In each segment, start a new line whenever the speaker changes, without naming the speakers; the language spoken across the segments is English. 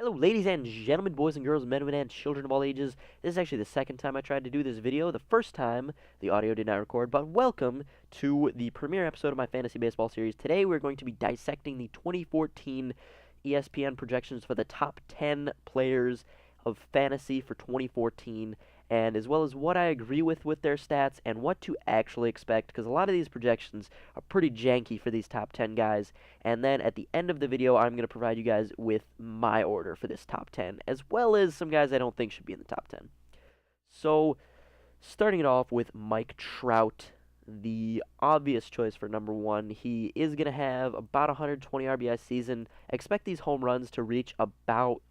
Hello, ladies and gentlemen, boys and girls, men, women, and children of all ages. This is actually the second time I tried to do this video. The first time, the audio did not record, but welcome to the premiere episode of my fantasy baseball series. Today, we're going to be dissecting the 2014 ESPN projections for the top 10 players of fantasy for 2014, and as well as what I agree with their stats and what to actually expect, because a lot of these projections are pretty janky for these top 10 guys. And then at the end of the video, I'm going to provide you guys with my order for this top 10, as well as some guys I don't think should be in the top 10. So, starting it off with Mike Trout, the obvious choice for number one. He is going to have about 120 RBI season. Expect these home runs to reach about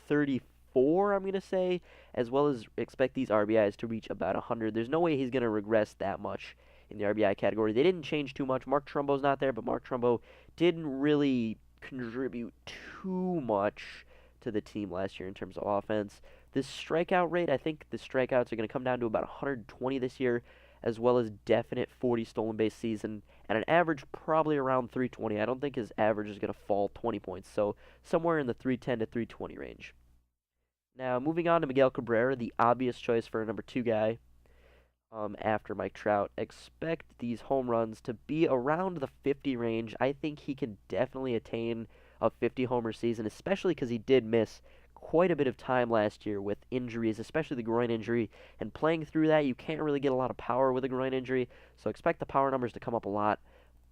34, I'm going to say, as well as expect these RBIs to reach about 100. There's no way he's going to regress that much in the RBI category. They didn't change too much. Mark Trumbo's not there, but Mark Trumbo didn't really contribute too much to the team last year in terms of offense. This strikeout rate, I think the strikeouts are going to come down to about 120 this year, as well as definite 40 stolen base season, and an average probably around 320. I don't think his average is going to fall 20 points, so somewhere in the 310 to 320 range. Now, moving on to Miguel Cabrera, the obvious choice for a number two guy. After Mike Trout, expect these home runs to be around the 50 range. I think he can definitely attain a 50 homer season, especially because he did miss quite a bit of time last year with injuries, especially the groin injury. And playing through that, you can't really get a lot of power with a groin injury, so expect the power numbers to come up a lot.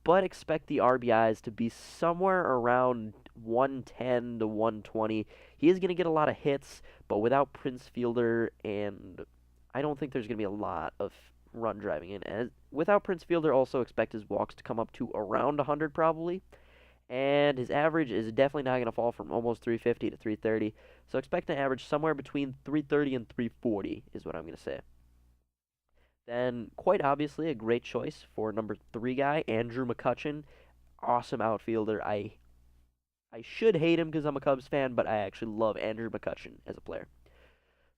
But expect the RBIs to be somewhere around 110 to 120. He is going to get a lot of hits, but without Prince Fielder, and I don't think there's going to be a lot of run driving in. And without Prince Fielder, also expect his walks to come up to around 100 probably. And his average is definitely not going to fall from almost 350 to 330. So expect an average somewhere between 330 and 340 is what I'm going to say. Then, quite obviously, a great choice for number three guy, Andrew McCutchen. Awesome outfielder. I should hate him because I'm a Cubs fan, but I actually love Andrew McCutchen as a player.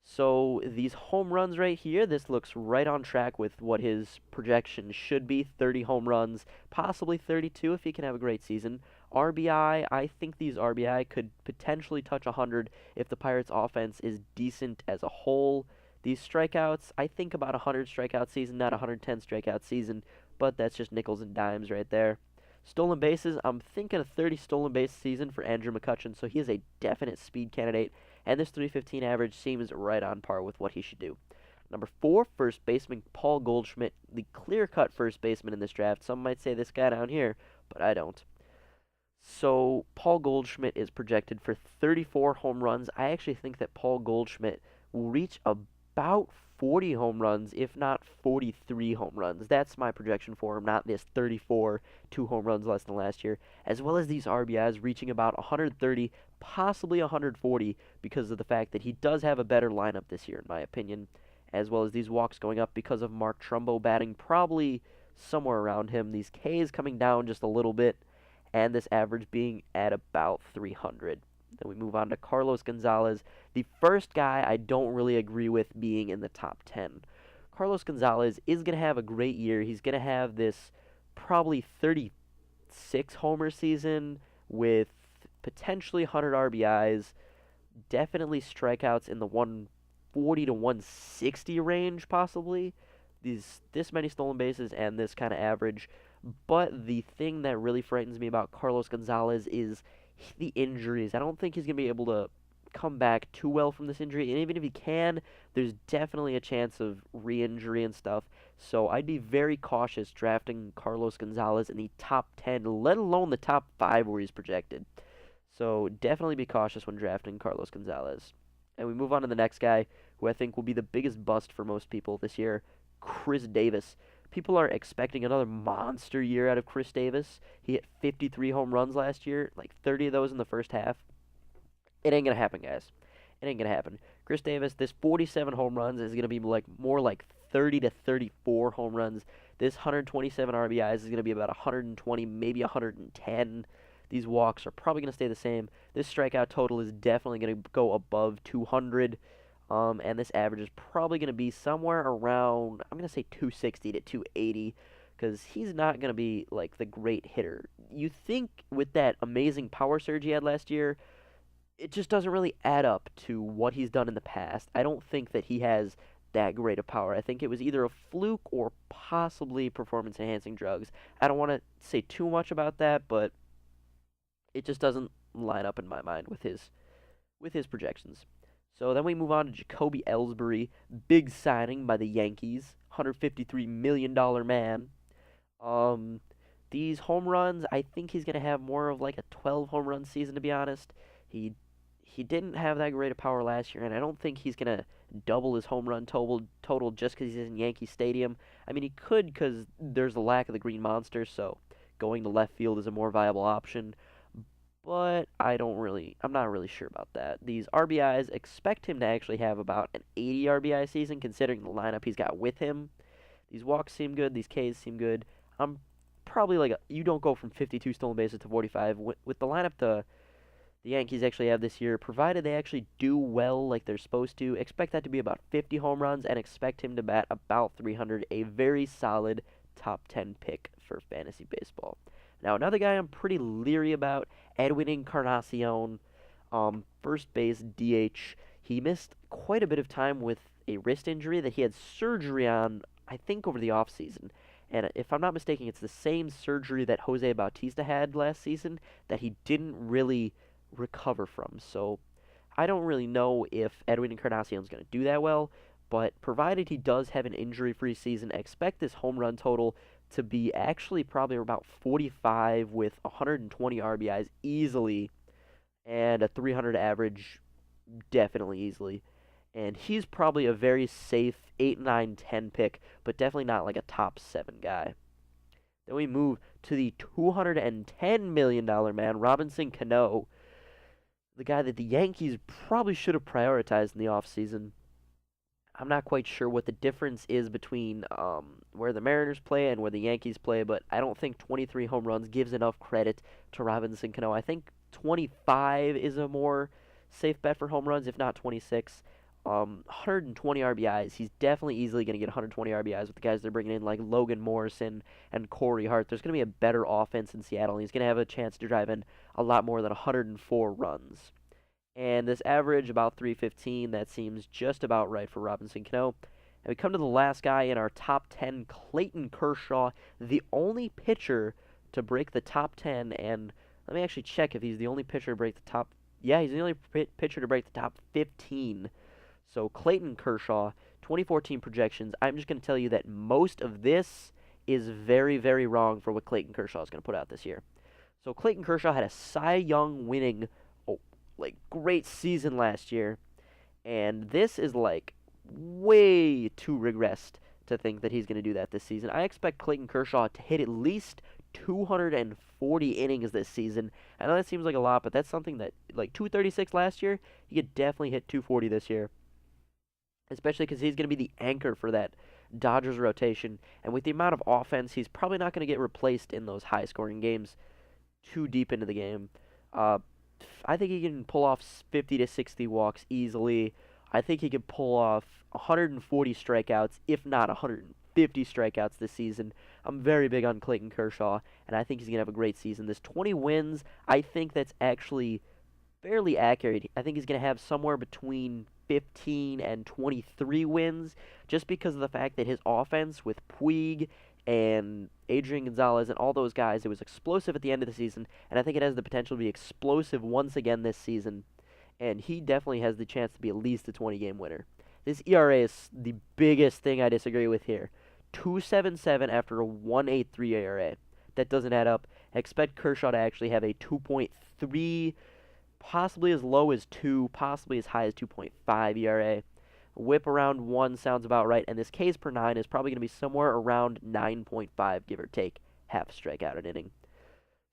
So these home runs right here, this looks right on track with what his projection should be. 30 home runs, possibly 32 if he can have a great season. RBI, I think these RBI could potentially touch 100 if the Pirates' offense is decent as a whole. These strikeouts, I think about 100 strikeout season, not 110 strikeout season, but that's just nickels and dimes right there. Stolen bases, I'm thinking a 30 stolen base season for Andrew McCutchen, so he is a definite speed candidate, and this 315 average seems right on par with what he should do. Number four, first baseman Paul Goldschmidt, the clear-cut first baseman in this draft. Some might say this guy down here, but I don't. So Paul Goldschmidt is projected for 34 home runs. I actually think that Paul Goldschmidt will reach about 40 home runs, if not 43 home runs. That's my projection for him, not this 34, 2 home runs less than last year, as well as these RBIs reaching about 130, possibly 140, because of the fact that he does have a better lineup this year, in my opinion, as well as these walks going up because of Mark Trumbo batting probably somewhere around him, these Ks coming down just a little bit, and this average being at about 300. Then we move on to Carlos Gonzalez, the first guy I don't really agree with being in the top 10. Carlos Gonzalez is going to have a great year. He's going to have this probably 36 homer season with potentially 100 RBIs, definitely strikeouts in the 140 to 160 range possibly. This many stolen bases and this kind of average. But the thing that really frightens me about Carlos Gonzalez is the injuries. I don't think he's going to be able to come back too well from this injury, and even if he can, there's definitely a chance of re-injury and stuff. So I'd be very cautious drafting Carlos Gonzalez in the top 10, let alone the top 5 where he's projected. So definitely be cautious when drafting Carlos Gonzalez. And we move on to the next guy, who I think will be the biggest bust for most people this year, Chris Davis. People are expecting another monster year out of Chris Davis. He hit 53 home runs last year, like 30 of those in the first half. It ain't going to happen, guys. It ain't going to happen. Chris Davis, this 47 home runs is going to be more like 30 to 34 home runs. This 127 RBIs is going to be about 120, maybe 110. These walks are probably going to stay the same. This strikeout total is definitely going to go above 200. And this average is probably going to be somewhere around, I'm going to say 260 to 280, because he's not going to be like the great hitter. You think with that amazing power surge he had last year, it just doesn't really add up to what he's done in the past. I don't think that he has that great of power. I think it was either a fluke or possibly performance enhancing drugs. I don't want to say too much about that, but it just doesn't line up in my mind with his projections. So then we move on to Jacoby Ellsbury, big signing by the Yankees, $153 million man. Um, these home runs, I think he's gonna have more of like a 12 home run season. To be honest, he he didn't have that great of power last year, and I don't think he's gonna double his home run total just because he's in Yankee Stadium. I mean, he could because there's a lack of the Green Monster, so going to left field is a more viable option. But I'm not really sure about that. These RBIs, expect him to actually have about an 80 RBI season, considering the lineup he's got with him. These walks seem good. These Ks seem good. I'm probably you don't go from 52 stolen bases to 45 with the lineup the Yankees actually have this year. Provided they actually do well like they're supposed to, expect that to be about 50 home runs and expect him to bat about 300. A very solid top 10 pick for fantasy baseball. Now another guy I'm pretty leery about, Edwin Encarnacion, first base DH. He missed quite a bit of time with a wrist injury that he had surgery on, I think, over the offseason. And if I'm not mistaken, it's the same surgery that Jose Bautista had last season that he didn't really recover from. So I don't really know if Edwin Encarnacion is going to do that well, but provided he does have an injury-free season, expect this home run total to be actually probably about 45 with 120 RBIs easily and a 300 average definitely easily. And he's probably a very safe 8, 9, 10 pick, but definitely not like a top 7 guy. Then we move to the $210 million man, Robinson Cano, the guy that the Yankees probably should have prioritized in the offseason. I'm not quite sure what the difference is between where the Mariners play and where the Yankees play, but I don't think 23 home runs gives enough credit to Robinson Cano. I think 25 is a more safe bet for home runs, if not 26. 120 RBIs. He's definitely easily going to get 120 RBIs with the guys they're bringing in, like Logan Morrison and Corey Hart. There's going to be a better offense in Seattle, and he's going to have a chance to drive in a lot more than 104 runs. And this average, about 315, that seems just about right for Robinson Cano. And we come to the last guy in our top 10, Clayton Kershaw, the only pitcher to break the top 10. And let me actually check if he's the only pitcher to break the top. Yeah, he's the only pitcher to break the top 15. So Clayton Kershaw, 2014 projections. I'm just going to tell you that most of this is very, very wrong for what Clayton Kershaw is going to put out this year. So Clayton Kershaw had a Cy Young winning great season last year, and this is like way too regressed to think that he's going to do that this season. I expect Clayton Kershaw to hit at least 240 innings this season. I know that seems like a lot, but that's something that, like 236 last year, he could definitely hit 240 this year, especially because he's going to be the anchor for that Dodgers rotation. And with the amount of offense, he's probably not going to get replaced in those high-scoring games too deep into the game. I think he can pull off 50 to 60 walks easily. I think he could pull off 140 strikeouts, if not 150 strikeouts this season. I'm very big on Clayton Kershaw, and I think he's going to have a great season. This 20 wins, I think that's actually fairly accurate. I think he's going to have somewhere between 15 and 23 wins, just because of the fact that his offense with Puig and Adrian Gonzalez and all those guys, it was explosive at the end of the season, and I think it has the potential to be explosive once again this season, and he definitely has the chance to be at least a 20-game winner. This ERA is the biggest thing I disagree with here. 2.77 after a 1.83 ERA. That doesn't add up. I expect Kershaw to actually have a 2.3, possibly as low as 2, possibly as high as 2.5 ERA. Whip around 1 sounds about right, and this Ks per 9 is probably going to be somewhere around 9.5, give or take, half strikeout an inning.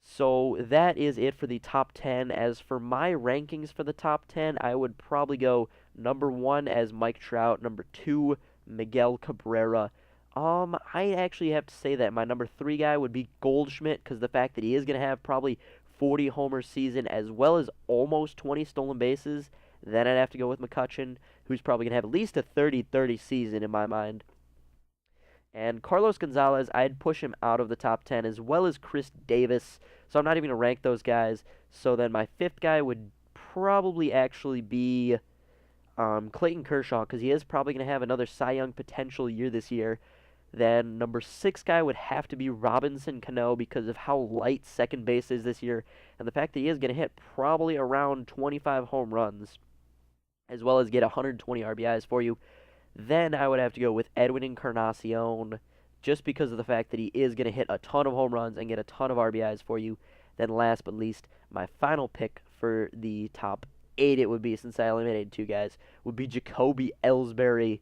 So that is it for the top 10. As for my rankings for the top 10, I would probably go number 1 as Mike Trout, number 2, Miguel Cabrera. I actually have to say that my number 3 guy would be Goldschmidt, because the fact that he is going to have probably 40 homer season as well as almost 20 stolen bases. Then I'd have to go with McCutchen, who's probably going to have at least a 30-30 season in my mind. And Carlos Gonzalez, I'd push him out of the top 10, as well as Chris Davis. So I'm not even going to rank those guys. So then my 5th guy would probably actually be Clayton Kershaw, because he is probably going to have another Cy Young potential year this year. Then number 6 guy would have to be Robinson Cano because of how light second base is this year, and the fact that he is going to hit probably around 25 home runs, as well as get 120 RBIs for you. Then I would have to go with Edwin Encarnacion, just because of the fact that he is going to hit a ton of home runs and get a ton of RBIs for you. Then last but least, my final pick for the top 8, it would be, since I eliminated 2 guys, would be Jacoby Ellsbury,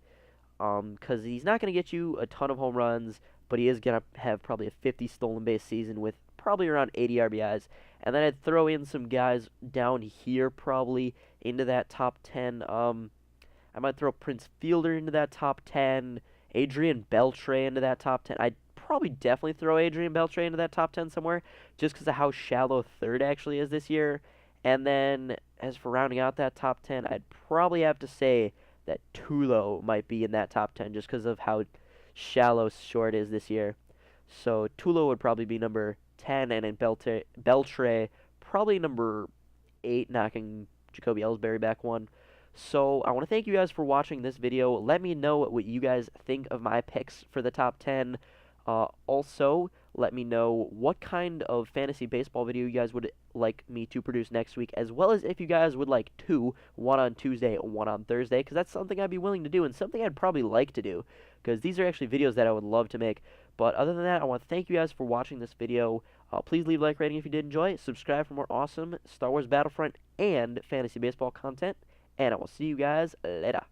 because he's not going to get you a ton of home runs, but he is going to have probably a 50 stolen base season with probably around 80 RBIs. And then I'd throw in some guys down here probably into that top 10. I might throw Prince Fielder into that top 10, Adrian Beltre into that top 10. I'd probably definitely throw Adrian Beltre into that top 10 somewhere, just because of how shallow third actually is this year. And then, as for rounding out that top 10, I'd probably have to say that Tulo might be in that top 10, just because of how shallow short is this year. So Tulo would probably be number 10, and then Beltre probably number 8, knocking Jacoby Ellsbury back one. So I want to thank you guys for watching this video. Let me know what you guys think of my picks for the top 10. Also, let me know what kind of fantasy baseball video you guys would like me to produce next week, as well as if you guys would like one on Tuesday and one on Thursday, because that's something I'd be willing to do and something I'd probably like to do, because these are actually videos that I would love to make. But other than that, I want to thank you guys for watching this video. Please leave a like rating if you did enjoy. Subscribe for more awesome Star Wars Battlefront and fantasy baseball content. And I will see you guys later.